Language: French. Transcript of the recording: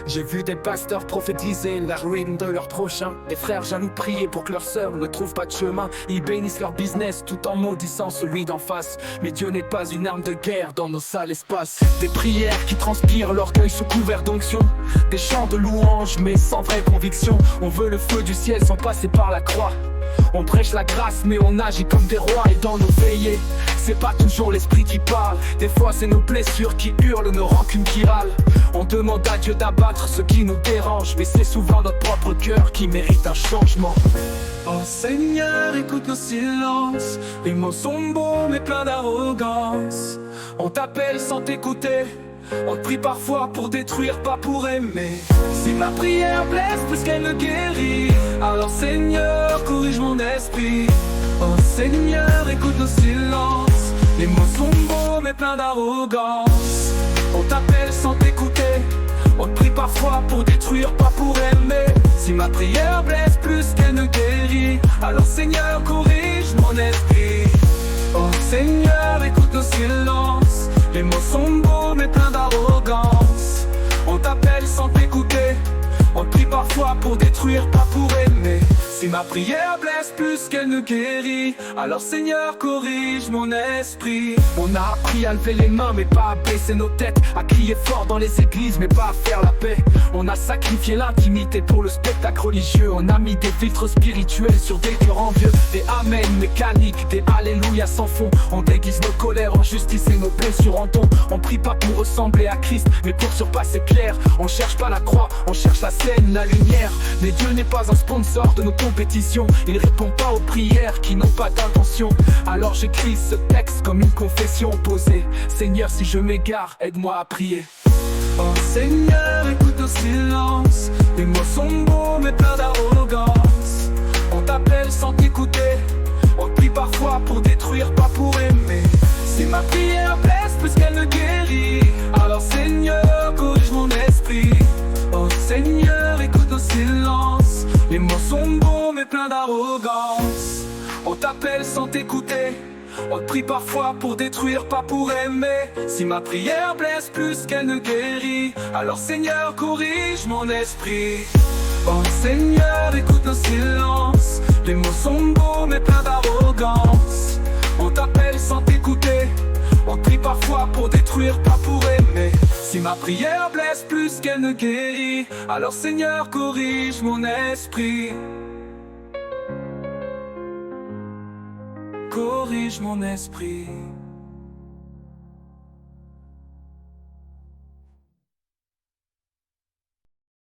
J'ai vu des pasteurs prophétiser la ruine de leur prochain. Des frères jaloux prier pour que leur sœur ne trouve pas de chemin. Ils bénissent leur business tout en maudissant celui d'en face. Mais Dieu n'est pas une arme de guerre dans nos sales espaces. Des prières qui transpirent l'orgueil sous couvert d'onction. Des chants de louanges mais sans vraie conviction. On veut le feu du ciel sans passer par la croix. On prêche la grâce mais on agit comme des rois. Et dans nos veillées, c'est pas toujours l'esprit qui parle. Des fois c'est nos blessures qui hurlent, nos rancunes qui râlent. On demande à Dieu d'abattre ce qui nous dérange. Mais c'est souvent notre propre cœur qui mérite un changement. Oh Seigneur, écoute nos silences. Les mots sont beaux mais pleins d'arrogance. On t'appelle sans t'écouter. On te prie parfois pour détruire, pas pour aimer. Si ma prière blesse plus qu'elle ne guérit, alors Seigneur, corrige mon esprit. Oh Seigneur, écoute nos silences. Les mots sont beaux mais pleins d'arrogance. On t'appelle sans t'écouter. On te prie parfois pour détruire, pas pour aimer. Si ma prière blesse plus qu'elle ne guérit, alors Seigneur, corrige mon esprit. Oh Seigneur, écoute nos silences. Les mots sont beaux mais pleins d'arrogance. On t'appelle sans t'écouter. On te prie parfois pour détruire, pas pour aimer. Si ma prière blesse plus qu'elle ne guérit, alors Seigneur, corrige mon esprit. On a appris à lever les mains mais pas à baisser nos têtes, à crier fort dans les églises mais pas à faire la paix. On a sacrifié l'intimité pour le spectacle religieux. On a mis des filtres spirituels sur des cœurs envieux. Des amen mécaniques, des alléluia sans fond. On déguise nos colères en justice et nos blessures en don. On prie pas pour ressembler à Christ mais pour surpasser clair. On cherche pas la croix, on cherche la scène, la lumière. Mais Dieu n'est pas un sponsor de nos compétitions. Il répond pas aux prières qui n'ont pas d'intention. Alors j'écris ce texte comme une confession posée. Seigneur, si je m'égare, aide-moi à prier. Oh Seigneur, écoute nos silences. Les mots sont beaux mais pleins d'arrogance. On t'appelle sans t'écouter. On te prie parfois pour détruire, pas pour aimer. Si ma prière blesse plus qu'elle ne guérit, alors Seigneur, corrige mon esprit. Oh Seigneur, écoute nos silences. Les mots sont beaux mais pleins d'arrogance. On t'appelle sans t'écouter. On te prie parfois pour détruire, pas pour aimer. Si ma prière blesse plus qu'elle ne guérit, alors Seigneur, corrige mon esprit. Oh Seigneur, écoute nos silences. Les mots sont beaux mais pleins d'arrogance. On t'appelle sans t'écouter. On te prie parfois pour détruire, pas pour aimer. Si ma prière blesse plus qu'elle ne guérit, alors Seigneur, corrige mon esprit. Corrige mon esprit.